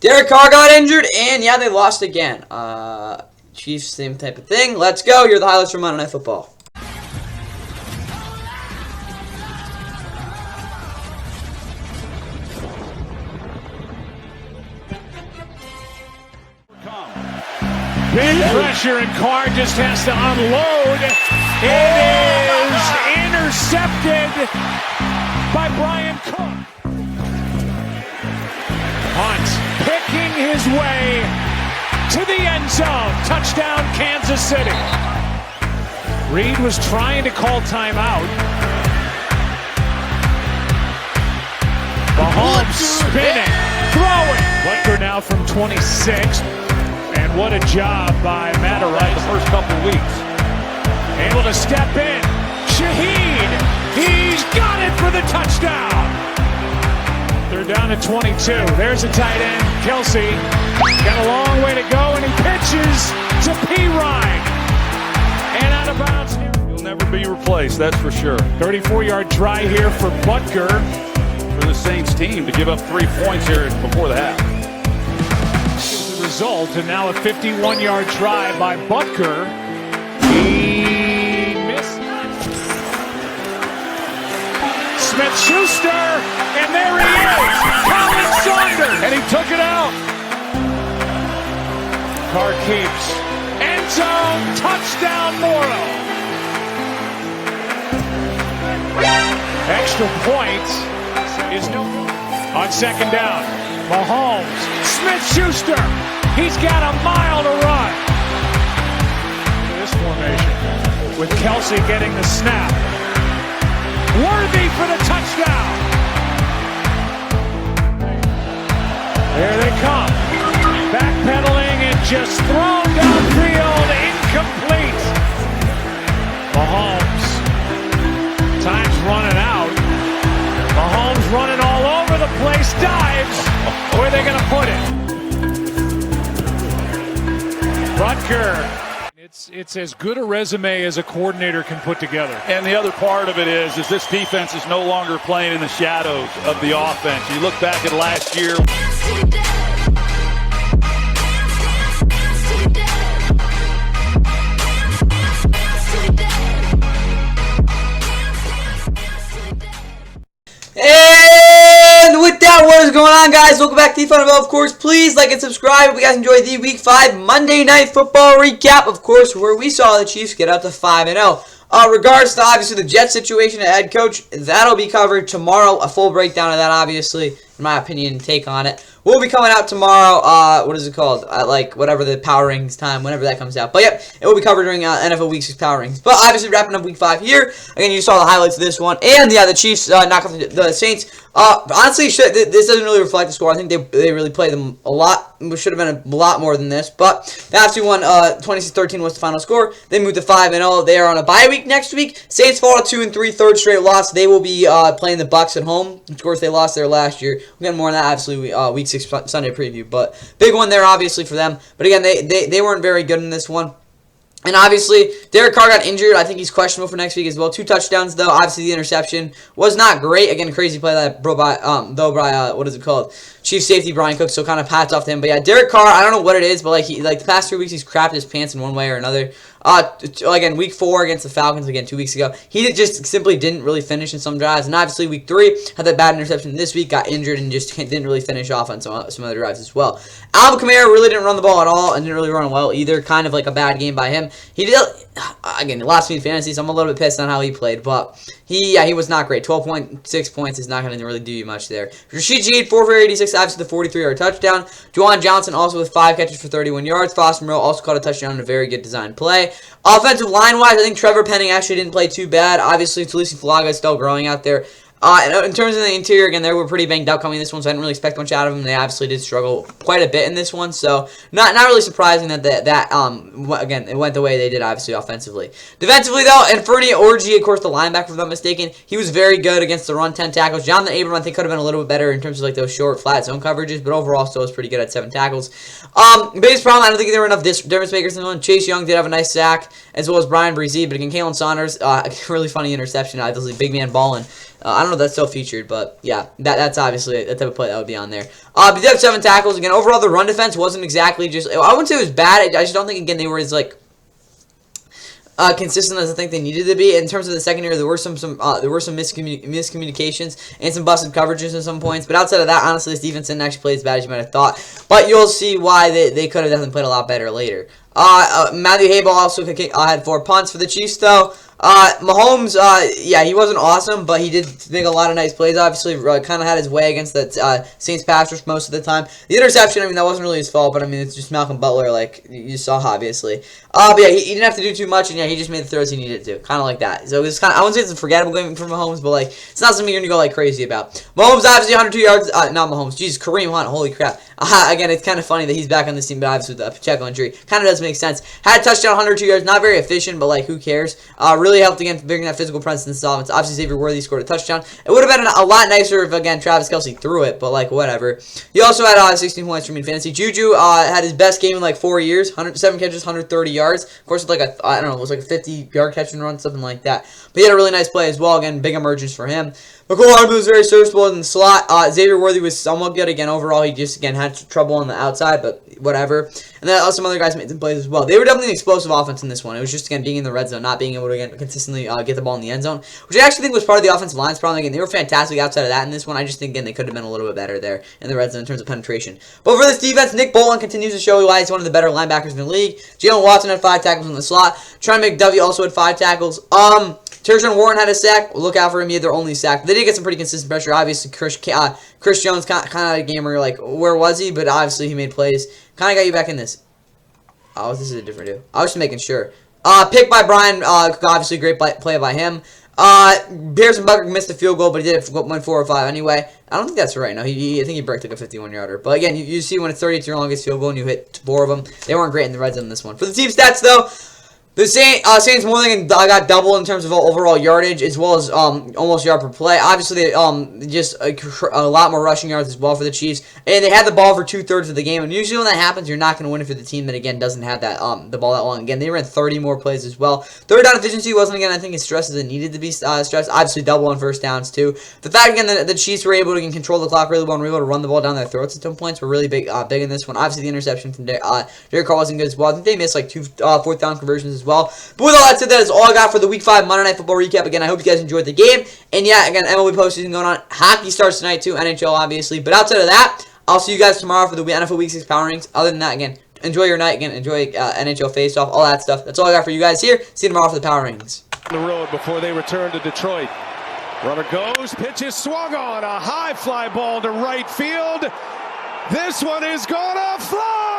Derek Carr got injured, and yeah, they lost again. Chiefs, same type of thing. Let's go. Here are the highlights from Monday Night Football. Big pressure, and Carr just has to unload. It is intercepted by Brian Cook. Hunt picking his way to the end zone. Touchdown, Kansas City. Reed was trying to call timeout. Mahomes spinning, throwing. Butker now from 26. And what a job by Matarite the first couple weeks. Able to step in. Shaheed. He's got it for the touchdown. They're down to 22. There's a tight end. Kelsey got a long way to go, and he pitches to P-Ryan. And out of bounds. He'll never be replaced, that's for sure. 34-yard try here for Butker. For the Saints team to give up 3 points here before the half. Result, and now a 51-yard try by Butker. He missed. Smith-Schuster, and there he is, Colin Saunders, and he took it out. Carr keeps. End zone, touchdown, Morrow. Extra point is no on second down. Mahomes, Smith-Schuster. He's got a mile to run. This formation with Kelsey getting the snap. Worthy for the touchdown. There they come. Backpedaling and just thrown downfield. Incomplete. Mahomes. Time's running out. Mahomes running all over the place. Dives. Where are they going to put it? Butker. It's as good a resume as a coordinator can put together. And the other part of it is this defense is no longer playing in the shadows of the offense. You look back at last year. And with that, what is going on, guys? Welcome back to the NFL. Of course, please like and subscribe if you guys enjoyed the Week 5 Monday Night Football recap. Of course, where we saw the Chiefs get up to 5-0. Regards to, obviously, the Jets situation at head coach, that'll be covered tomorrow. A full breakdown of that, obviously, in my opinion, and take on it. We'll be coming out tomorrow, what is it called? Like, whatever the Power Rings time, whenever that comes out. But, yep, it will be covered during NFL Week 6 Power Rings. But, obviously, wrapping up Week 5 here. Again, you saw the highlights of this one. And, yeah, the Chiefs knock off the Saints. Honestly, this doesn't really reflect the score. I think they really played them a lot. It should have been a lot more than this. But, they actually won 26-13 was the final score. They moved to 5-0. They are on a bye week next week. Saints fall to 2-3, third straight loss. They will be playing the Bucs at home. Of course, they lost there last year. We'll get more on that, obviously, Week 6 Sunday preview. But big one there, obviously, for them. But again, they weren't very good in this one. And obviously, Derek Carr got injured. I think he's questionable for next week as well. 2 touchdowns, though. Obviously, the interception was not great. Again, crazy play that by what is it called? Chief safety Brian Cook. So kind of hats off to him. But yeah, Derek Carr, I don't know what it is, but like the past 3 weeks, he's crapped his pants in one way or another. Again, Week 4 against the Falcons, again, 2 weeks ago, he just simply didn't really finish in some drives. And obviously, Week 3 had that bad interception this week, got injured, and just didn't really finish off on some other drives as well. Alvin Kamara really didn't run the ball at all, and didn't really run well either. Kind of like a bad game by him. He did, again, lost me in fantasy, so I'm a little bit pissed on how he played, but he was not great. 12.6 points is not going to really do you much there. Rashid Shaheed, 4 for 86, obviously the 43-yard touchdown. Juwan Johnson also with 5 catches for 31 yards. Foster Moreau also caught a touchdown in a very good design play. Offensive line-wise, I think Trevor Penning actually didn't play too bad. Obviously, Talisi Falaga is still growing out there. In terms of the interior, again, they were pretty banged up coming this one, so I didn't really expect much out of them. They obviously did struggle quite a bit in this one, so not really surprising that again, it went the way they did, obviously, offensively. Defensively, though, and Fernie Orji, of course, the linebacker, if I'm not mistaken, he was very good against the run, 10 tackles. Jonathan Abram, I think, could have been a little bit better in terms of like those short, flat zone coverages, but overall, still was pretty good at 7 tackles. Biggest problem, I don't think there were enough difference makers in the one. Chase Young did have a nice sack, as well as Brian Bresee, but again, Kalen Saunders, really funny interception, obviously, big man balling. I don't know if that's still featured, but yeah, that's obviously a type of play that would be on there. But they have 7 tackles. Again, overall, the run defense wasn't exactly just, I wouldn't say it was bad. I just don't think, again, they were as, like, consistent as I think they needed to be. In terms of the secondary, there were some miscommunications and some busted coverages at some points. But outside of that, honestly, this defense didn't actually play as bad as you might have thought. But you'll see why they could have definitely played a lot better later. Matthew Hayball also had 4 punts for the Chiefs, though. Mahomes, yeah, he wasn't awesome, but he did make a lot of nice plays. Obviously, kind of had his way against the Saints pass rush most of the time. The interception, I mean, that wasn't really his fault, but I mean, it's just Malcolm Butler, like you saw, obviously. But yeah, he didn't have to do too much, and yeah, he just made the throws he needed to, kind of like that. So it's kind of, I wouldn't say it's a forgettable game for Mahomes, but like it's not something you're gonna go like crazy about. Mahomes obviously 102 yards. Not Mahomes, jeez, Kareem Hunt. Holy crap. Again, it's kind of funny that he's back on this team, but obviously with the Pacheco injury, kind of does make sense. Had a touchdown, 102 yards, not very efficient, but like who cares? Really helped again bringing that physical presence in this offense. Obviously, Xavier Worthy scored a touchdown. It would have been a lot nicer if again Travis Kelce threw it, but like whatever. He also had 16 points from fantasy. Juju had his best game in like 4 years, 107 catches, 130 yards. Of course, with like I don't know, it was like a 50-yard catch and run, something like that. But he had a really nice play as well. Again, big emergence for him. McCole Hardman was very serviceable in the slot. Xavier Worthy was somewhat good. Again, overall, he just, again, had trouble on the outside, but whatever. And then some other guys made some plays as well. They were definitely an explosive offense in this one. It was just, again, being in the red zone, not being able to, again, consistently get the ball in the end zone, which I actually think was part of the offensive line's problem. Again, they were fantastic outside of that in this one. I just think, again, they could have been a little bit better there in the red zone in terms of penetration. But for this defense, Nick Bolton continues to show why he's one of the better linebackers in the league. Jalen Watson had 5 tackles in the slot. Trent McDuffie also had 5 tackles. Tershawn Warren had a sack. Look out for him. He had their only sack. They did get some pretty consistent pressure. Obviously, Chris Jones kind of had a game where you're like, where was he? But obviously, he made plays. Kind of got you back in this. Oh, this is a different dude. I was just making sure. Pick by Brian. Obviously, great play by him. Harrison Butker missed the field goal, but he did it went 4 or 5 anyway. I don't think that's right. No, I think he took a 51-yarder. But again, you see when it's 30, it's your longest field goal, and you hit 4 of them. They weren't great in the red zone in this one. For the team stats, though, the Saints more than got double in terms of overall yardage as well as almost yard per play. Obviously, they just a lot more rushing yards as well for the Chiefs, and they had the ball for 2/3 of the game. And usually when that happens, you're not going to win if you're the team that again doesn't have that the ball that long. Again, they ran 30 more plays as well. Third down efficiency wasn't again I think as stressed as it needed to be stressed. Obviously, double on first downs too. The fact again that the Chiefs were able to control the clock really well and were able to run the ball down their throats at some points were really big in this one. Obviously, the interception from Derek Carr wasn't good as well. I think they missed like 2 fourth down conversions as well. But with all that said, that is all I got for the Week 5 Monday Night Football recap. Again, I hope you guys enjoyed the game. And yeah, again, MLB postseason going on. Hockey starts tonight too, NHL obviously. But outside of that, I'll see you guys tomorrow for the NFL Week 6 Power Rankings. Other than that, again, enjoy your night. Again, enjoy NHL Face-Off, all that stuff. That's all I got for you guys here. See you tomorrow for the Power Rankings. The road before they return to Detroit. Runner goes, pitch is swung on, a high fly ball to right field. This one is gonna fly!